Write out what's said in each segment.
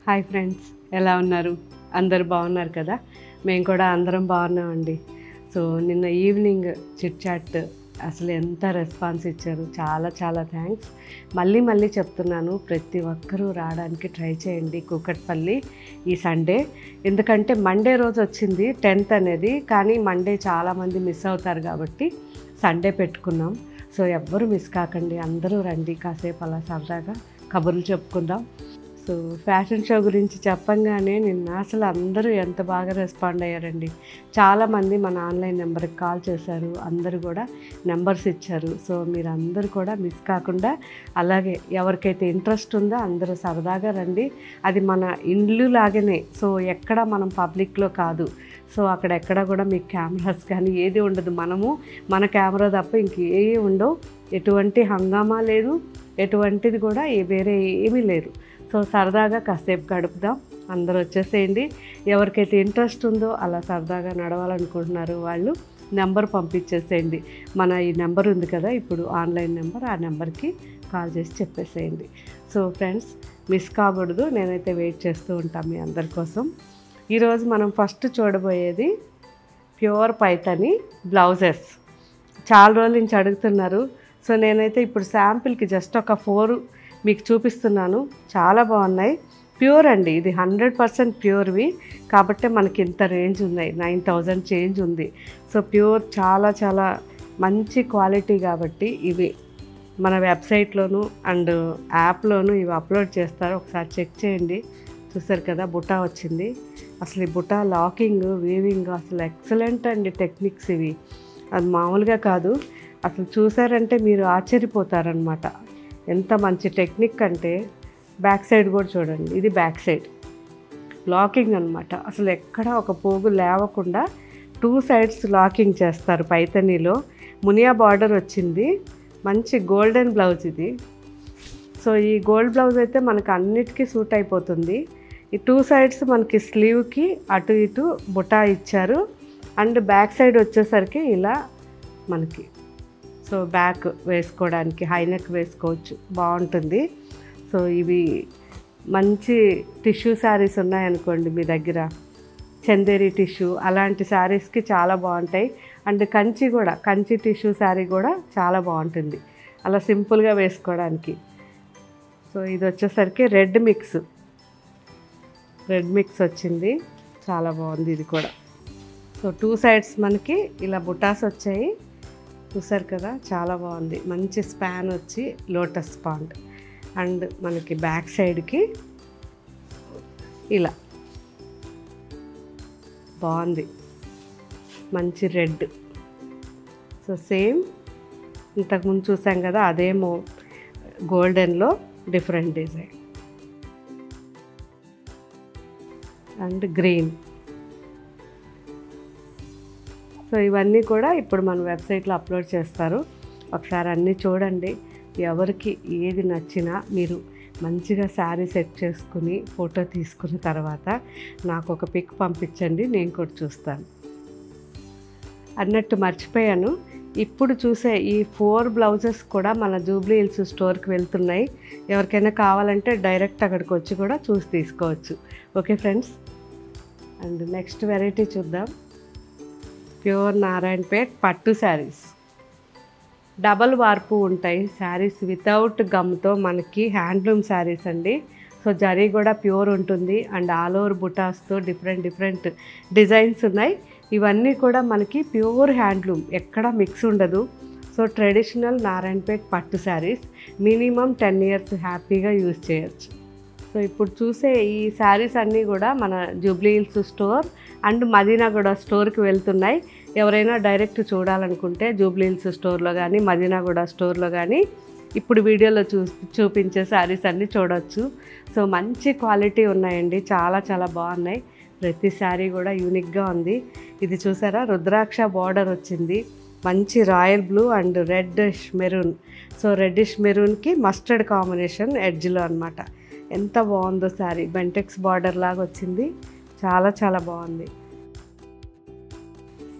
Hi friends, ఎలా ఉన్నారు? అందరూ బాగున్నారు కదా? మేము కూడా అందరం బాగున్నామండి. సో నిన్న ఈవినింగ్ చిట్ చాట్ అసలు ఎంత రెస్పాన్స్ ఇచ్చారు, చాలా చాలా థ్యాంక్స్. మళ్ళీ చెప్తున్నాను, ప్రతి ఒక్కరూ రావడానికి ట్రై చేయండి కూకట్పల్లి ఈ సండే. ఎందుకంటే మండే రోజు వచ్చింది 10th అనేది, కానీ మండే చాలామంది మిస్ అవుతారు కాబట్టి సండే పెట్టుకున్నాం. సో ఎవ్వరూ మిస్ కాకండి, అందరూ రండి, కాసేపు అలా సరదాగా కబుర్లు చెప్పుకుందాం. సో ఫ్యాషన్ షో గురించి చెప్పంగానే నిన్న అసలు అందరూ ఎంత బాగా రెస్పాండ్ అయ్యారండి. చాలామంది మన ఆన్లైన్ నెంబర్కి కాల్ చేశారు, అందరూ కూడా నెంబర్స్ ఇచ్చారు. సో మీరు అందరూ కూడా మిస్ కాకుండా, అలాగే ఎవరికైతే ఇంట్రెస్ట్ ఉందో అందరూ సరదాగా రండి. అది మన ఇల్లు లాగానే, సో ఎక్కడ మనం పబ్లిక్లో కాదు. సో అక్కడెక్కడ కూడా మీకు కెమెరాస్ కానీ ఏది ఉండదు, మనము మన కెమెరా తప్ప ఇంకే ఉండవు. ఎటువంటి హంగామా లేదు, ఎటువంటిది కూడా వేరే ఏమీ లేదు. సో సరదాగా కాసేపు గడుపుదాం, అందరూ వచ్చేసేయండి. ఎవరికైతే ఇంట్రెస్ట్ ఉందో అలా సరదాగా నడవాలనుకుంటున్నారో వాళ్ళు నెంబర్ పంపించేసేయండి. మన ఈ నెంబర్ ఉంది కదా ఇప్పుడు ఆన్లైన్ నెంబర్, ఆ నెంబర్కి కాల్ చేసి చెప్పేసేయండి. సో ఫ్రెండ్స్, మిస్ కాకూడదు, నేనైతే వెయిట్ చేస్తూ ఉంటాను మీ అందరి కోసం. ఈరోజు మనం ఫస్ట్ చూడబోయేది ప్యూర్ పైథాని బ్లౌజెస్. చాలా రోజుల నుంచి అడుగుతున్నారు. సో నేనైతే ఇప్పుడు శాంపిల్కి జస్ట్ ఒక 4 మీకు చూపిస్తున్నాను. చాలా బాగున్నాయి, ప్యూర్ అండి. ఇది 100% ప్యూర్వి కాబట్టి మనకి ఇంత రేంజ్ ఉన్నాయి, 9000 చేంజ్ ఉంది. సో ప్యూర్, చాలా చాలా మంచి క్వాలిటీ కాబట్టి ఇవి మన వెబ్సైట్లోను అండ్ యాప్లోను ఇవి అప్లోడ్ చేస్తారు, ఒకసారి చెక్ చేయండి. చూసారు కదా, బుటా వచ్చింది. అసలు ఈ బుటా లాకింగ్, వీవింగ్ అసలు ఎక్సలెంట్ అండి. టెక్నిక్స్ ఇవి అది మామూలుగా కాదు. అసలు చూసారంటే మీరు ఆశ్చర్యపోతారనమాట, ఎంత మంచి టెక్నిక్ అంటే. బ్యాక్ సైడ్ కూడా చూడండి, ఇది బ్యాక్ సైడ్ లాకింగ్ అనమాట. అసలు ఎక్కడ ఒక పోగు లేవకుండా 2 sides లాకింగ్ చేస్తారు. పైథానీలో మునియా బార్డర్ వచ్చింది, మంచి గోల్డెన్ బ్లౌజ్ ఇది. సో ఈ గోల్డ్ బ్లౌజ్ అయితే మనకు అన్నిటికీ సూట్ అయిపోతుంది. ఈ 2 sides మనకి స్లీవ్కి అటు ఇటు బుటా ఇచ్చారు. అండ్ బ్యాక్ సైడ్ వచ్చేసరికి ఇలా మనకి, సో బ్యాక్ వేసుకోవడానికి హైనెక్ వేసుకోవచ్చు, బాగుంటుంది. సో ఇవి మంచి టిష్యూ శారీస్ ఉన్నాయనుకోండి మీ దగ్గర, చందేరి టిష్యూ అలాంటి శారీస్కి చాలా బాగుంటాయి. అండ్ కంచి టిష్యూ శారీ కూడా చాలా బాగుంటుంది అలా సింపుల్గా వేసుకోవడానికి. సో ఇది వచ్చేసరికి రెడ్ మిక్స్ వచ్చింది, చాలా బాగుంది ఇది కూడా. సో 2 sides మనకి ఇలా బుటాస్ వచ్చాయి, చూసారు కదా, చాలా బాగుంది. మంచి స్పాన్ వచ్చి లోటస్ పాండ్. అండ్ మనకి బ్యాక్ సైడ్కి ఇలా బాగుంది, మంచి రెడ్. సో సేమ్ ఇంతకుముందు చూసాం కదా, అదేమో గోల్డెన్లో different design and green. So ఇవన్నీ కూడా ఇప్పుడు మన వెబ్సైట్లో అప్లోడ్ చేస్తారు, ఒకసారి అన్నీ చూడండి. ఎవరికి ఏది నచ్చినా మీరు మంచిగా శారీ సెట్ చేసుకుని ఫోటో తీసుకున్న తర్వాత నాకు ఒక పిక్ పంపించండి, నేను కూడా చూస్తాను. అన్నట్టు మర్చిపోయాను, ఇప్పుడు చూసే ఈ 4 బ్లౌజెస్ కూడా మన జూబ్లీ హిల్స్ స్టోర్కి వెళ్తున్నాయి. ఎవరికైనా కావాలంటే డైరెక్ట్ అక్కడికి వచ్చి కూడా చూసి తీసుకోవచ్చు. Okay friends, and next variety చూద్దాం. ప్యూర్ నారాయణపేట్ పట్టు శారీస్, డబల్ వార్పు ఉంటాయి శారీస్, వితౌట్ గమ్తో మనకి హ్యాండ్లూమ్ శారీస్ అండి. సో జరీ కూడా ప్యూర్ ఉంటుంది అండ్ ఆల్ ఓవర్ బుటాస్తో డిఫరెంట్ డిజైన్స్ ఉన్నాయి. ఇవన్నీ కూడా మనకి ప్యూర్ హ్యాండ్లూమ్, ఎక్కడ మిక్స్ ఉండదు. సో ట్రెడిషనల్ నారాయణపేట్ పట్టు శారీస్ మినిమం 10 years హ్యాపీగా యూజ్ చేయొచ్చు. సో ఇప్పుడు చూసే ఈ శారీస్ అన్నీ కూడా మన జూబ్లీ హిల్స్ స్టోర్ అండ్ మదీనాగూడ స్టోర్కి వెళ్తున్నాయి. ఎవరైనా డైరెక్ట్ చూడాలనుకుంటే జూబ్లీ హిల్స్ స్టోర్లో కానీ మదీనాగూడ స్టోర్లో కానీ ఇప్పుడు వీడియోలో చూపించే శారీస్ అన్నీ చూడవచ్చు. సో మంచి క్వాలిటీ ఉన్నాయండి, చాలా చాలా బాగున్నాయి. ప్రతి శారీ కూడా యూనిక్గా ఉంది. ఇది చూసారా, రుద్రాక్ష బార్డర్ వచ్చింది, మంచి royal blue and reddish maroon. So reddish మెరూన్కి మస్టర్డ్ కాంబినేషన్ ఎడ్జ్లో అనమాట. ఎంత బాగుందో శారీ, బెంటెక్స్ బార్డర్ లాగా వచ్చింది, చాలా చాలా బాగుంది.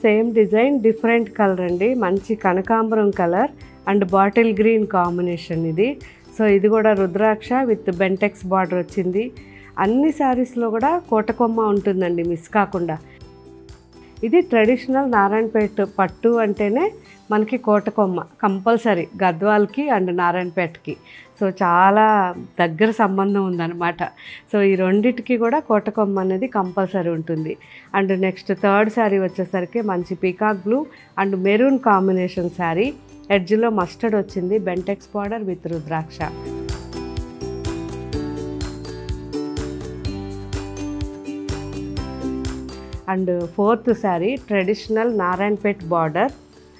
సేమ్ డిజైన్ డిఫరెంట్ కలర్ అండి, మంచి కనకాంబరం colour and bottle green combination ఇది. సో ఇది కూడా రుద్రాక్ష విత్ బెంటెక్స్ బార్డర్ వచ్చింది. అన్ని శారీస్లో కూడా కోటకొమ్మ ఉంటుందండి, మిస్ కాకుండా. ఇది ట్రెడిషనల్ నారాయణపేట పట్టు అంటేనే మనకి కోటకొమ్మ కంపల్సరీ, గద్వాల్కి అండ్ నారాయణపేటకి. సో చాలా దగ్గర సంబంధం ఉందన్నమాట. సో ఈ రెండిటికి కూడా కోటకొమ్మ అనేది కంపల్సరీ ఉంటుంది. అండ్ నెక్స్ట్ థర్డ్ శారీ వచ్చేసరికి మంచి peacock blue and maroon combination saree. ఎడ్జ్లో మస్టర్డ్ వచ్చింది, Bentex border with rudraksha. And fourth saree traditional Narayanpet border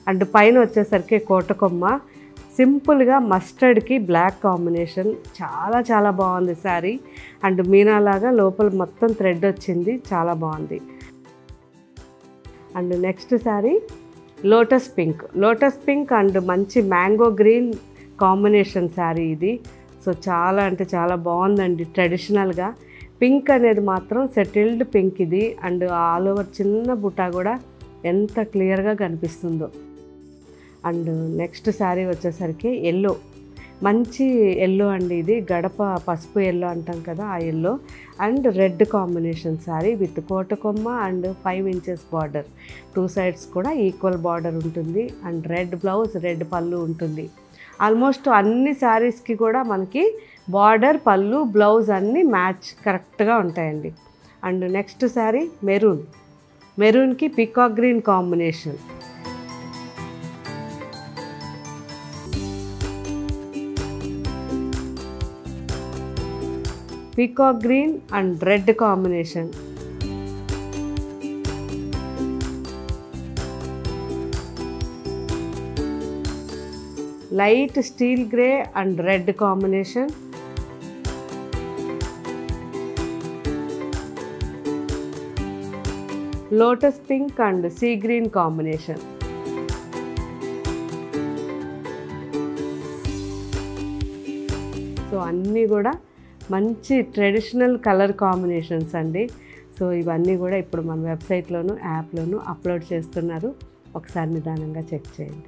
and పైన వచ్చేసరికి కోటకొమ్మ, సింపుల్గా మస్టర్డ్కి బ్లాక్ కాంబినేషన్. చాలా చాలా బాగుంది శారీ. అండ్ మీనాలాగా లోపల మొత్తం థ్రెడ్ వచ్చింది, చాలా బాగుంది. And next sari lotus pink and మంచి మ్యాంగో గ్రీన్ కాంబినేషన్ శారీ ఇది. సో చాలా అంటే చాలా బాగుందండి. ట్రెడిషనల్గా పింక్ అనేది మాత్రం సెటిల్డ్ పింక్ ఇది. అండ్ ఆల్ ఓవర్ చిన్న బుట్ట కూడా ఎంత క్లియర్గా కనిపిస్తుందో. అండ్ నెక్స్ట్ శారీ వచ్చేసరికి ఎల్లో, మంచి ఎల్లో అండి ఇది, గడప పసుపు ఎల్లో అంటాం కదా, ఆ yellow and red combination saree with kotakomma and 5 inches border. 2 sides కూడా ఈక్వల్ బార్డర్ ఉంటుంది. అండ్ రెడ్ బ్లౌజ్, రెడ్ పళ్ళు ఉంటుంది. ఆల్మోస్ట్ అన్ని శారీస్కి కూడా మనకి బార్డర్, పళ్ళు, బ్లౌజ్ అన్నీ మ్యాచ్ కరెక్ట్గా ఉంటాయండి. అండ్ నెక్స్ట్ శారీ మెరూన్కి peacock green combination. Peacock green and red combination. Light steel grey and red combination. Lotus pink and sea green combination. So అన్నీ కూడా మంచి ట్రెడిషనల్ కలర్ కాంబినేషన్స్ అండి. సో ఇవన్నీ కూడా ఇప్పుడు మన వెబ్సైట్లోను యాప్లోను అప్లోడ్ చేస్తున్నారు, ఒకసారి నిదానంగా చెక్ చేయండి.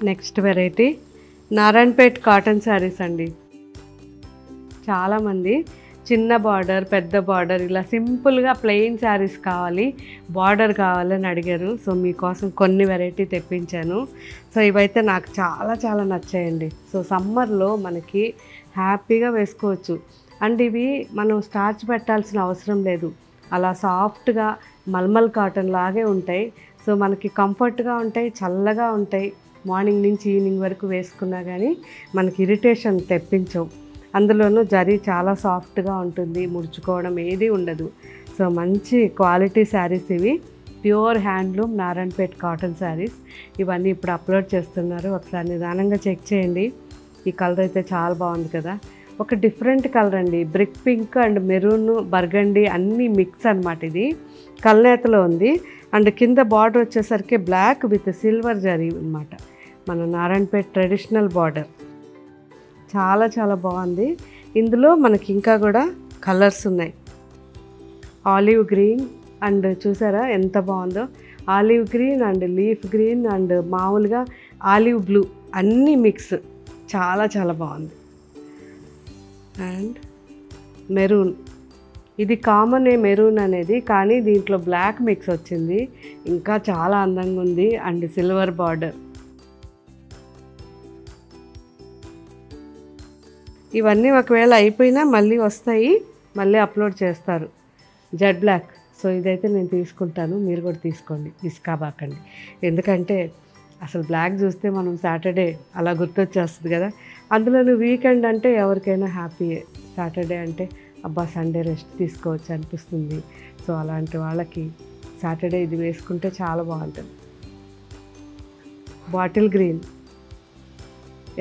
Next variety Narayanpet cotton saris అండి. చాలామంది చిన్న బార్డర్, పెద్ద బార్డర్, ఇలా సింపుల్గా ప్లెయిన్ శారీస్ కావాలి, బార్డర్ కావాలని అడిగారు. సో మీకోసం కొన్ని వెరైటీ తెప్పించాను. సో ఇవైతే నాకు చాలా చాలా నచ్చాయండి. సో సమ్మర్లో మనకి హ్యాపీగా వేసుకోవచ్చు. అండ్ ఇవి మనం స్టార్చ్ పెట్టాల్సిన అవసరం లేదు, అలా సాఫ్ట్గా మల్మల్ కాటన్ లాగే ఉంటాయి. సో మనకి కంఫర్ట్గా ఉంటాయి, చల్లగా ఉంటాయి. మార్నింగ్ నుంచి ఈవినింగ్ వరకు వేసుకున్నా కానీ మనకి ఇరిటేషన్ తెప్పించవు. అందులోనూ జరీ చాలా సాఫ్ట్గా ఉంటుంది, ముడుచుకోవడం ఏది ఉండదు. సో మంచి క్వాలిటీ శారీస్ ఇవి, pure handloom Narayanpet cotton saris. ఇవన్నీ ఇప్పుడు అప్లోడ్ చేస్తున్నారు, ఒకసారి నిదానంగా చెక్ చేయండి. ఈ కలర్ అయితే చాలా బాగుంది కదా, ఒక డిఫరెంట్ కలర్ అండి. Brick pink and maroon, burgundy అన్నీ మిక్స్ అనమాట. ఇది కల్నేతలో ఉంది. అండ్ కింద బార్డర్ వచ్చేసరికి బ్లాక్ విత్ సిల్వర్ జరీ అనమాట, మన నారాయణపేట్ ట్రెడిషనల్ బార్డర్. చాలా చాలా బాగుంది. ఇందులో మనకి ఇంకా కూడా కలర్స్ ఉన్నాయి. ఆలివ్ గ్రీన్ అండ్ చూసారా ఎంత బాగుందో, olive green and leaf green and మామూలుగా ఆలివ్ బ్లూ అన్నీ మిక్స్, చాలా చాలా బాగుంది. అండ్ మెరూన్, ఇది కామనే మెరూన్ అనేది, కానీ దీంట్లో బ్లాక్ మిక్స్ వచ్చింది, ఇంకా చాలా అందంగా ఉంది. And silver border. ఇవన్నీ ఒకవేళ అయిపోయినా మళ్ళీ వస్తాయి, మళ్ళీ అప్లోడ్ చేస్తారు. Z black. సో ఇదైతే నేను తీసుకుంటాను, మీరు కూడా తీసుకోండి, తీసుకోబాకండి. ఎందుకంటే అసలు బ్లాక్ చూస్తే మనం సాటర్డే అలా గుర్తొచ్చేస్తుంది కదా. అందులోనూ వీకెండ్ అంటే ఎవరికైనా హ్యాపీయే. సాటర్డే అంటే అబ్బా సండే రెస్ట్ తీసుకోవచ్చు అనిపిస్తుంది. సో అలాంటి వాళ్ళకి సాటర్డే ఇది వేసుకుంటే చాలా బాగుంటుంది. బాటిల్ గ్రీన్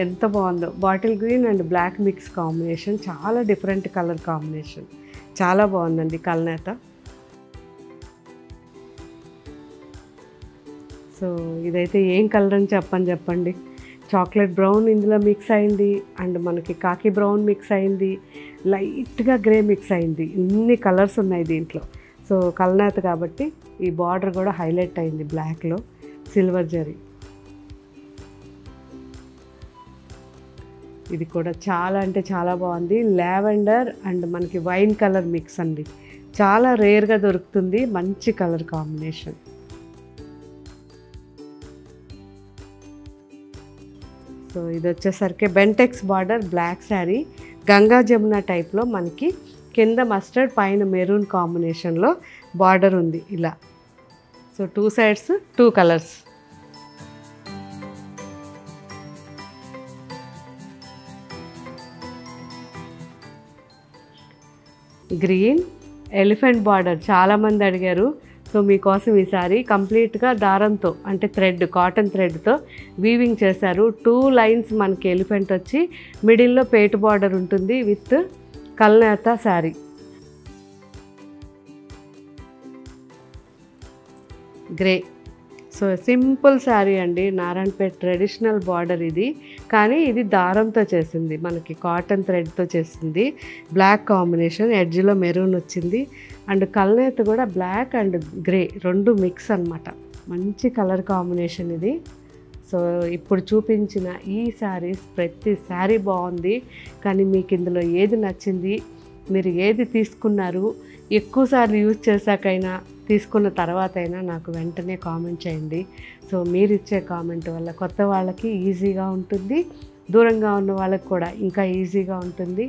ఎంత బాగుందో, bottle green and black mix combination, చాలా డిఫరెంట్ కలర్ కాంబినేషన్, చాలా బాగుందండి కల్నేత. సో ఇదైతే ఏం కలర్ అని చెప్పండి. చాక్లెట్ బ్రౌన్ ఇందులో మిక్స్ అయింది, అండ్ మనకి కాకి బ్రౌన్ మిక్స్ అయింది, లైట్గా గ్రే మిక్స్ అయింది. ఇన్ని కలర్స్ ఉన్నాయి దీంట్లో. సో కల్నేత కాబట్టి ఈ బార్డర్ కూడా హైలైట్ అయింది బ్లాక్లో, సిల్వర్ జరీ. ఇది కూడా చాలా అంటే చాలా బాగుంది. లావెండర్ అండ్ మనకి వైన్ కలర్ మిక్స్ అండి, చాలా రేర్గా దొరుకుతుంది, మంచి కలర్ కాంబినేషన్. సో ఇది వచ్చేసరికి బెంటెక్స్ బార్డర్ బ్లాక్ శారీ, గంగా జమున టైప్లో మనకి కింద మస్టర్డ్ పైన మెరూన్ కాంబినేషన్లో బార్డర్ ఉంది ఇలా. So 2 sides 2 colours. Green elephant border చాలామంది అడిగారు. సో మీకోసం ఈసారి కంప్లీట్గా దారంతో అంటే థ్రెడ్, కాటన్ థ్రెడ్తో వీవింగ్ చేశారు. 2 లైన్స్ మనకి ఎలిఫెంట్ వచ్చి మిడిల్లో పేటు బార్డర్ ఉంటుంది విత్ కల్నేత saree. Grey. So simple saree అండి, నారాయణపేట్ ట్రెడిషనల్ బార్డర్ ఇది, కానీ ఇది దారంతో చేసింది, మనకి కాటన్ థ్రెడ్తో చేసింది. బ్లాక్ కాంబినేషన్, ఎడ్జ్లో మెరూన్ వచ్చింది అండ్ కల్నేత కూడా బ్లాక్ అండ్ గ్రే 2 మిక్స్ అన్నమాట. మంచి కలర్ కాంబినేషన్ ఇది. సో ఇప్పుడు చూపించిన ఈ శారీస్ ప్రతి శారీ బాగుంది, కానీ మీకు ఇందులో ఏది నచ్చింది, మీరు ఏది తీసుకున్నారు, ఎక్కువసార్లు యూజ్ చేశాకైనా తీసుకున్న తర్వాత అయినా నాకు వెంటనే కామెంట్ చేయండి. సో మీరు ఇచ్చే కామెంట్ వల్ల కొత్త వాళ్ళకి ఈజీగా ఉంటుంది, దూరంగా ఉన్న వాళ్ళకి కూడా ఇంకా ఈజీగా ఉంటుంది,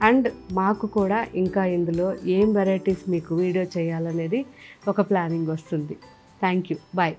అండ్ మాకు కూడా ఇంకా ఇందులో ఏం వెరైటీస్ మీకు వీడియో చేయాలనేది ఒక ప్లానింగ్ వస్తుంది. Thank you. బాయ్.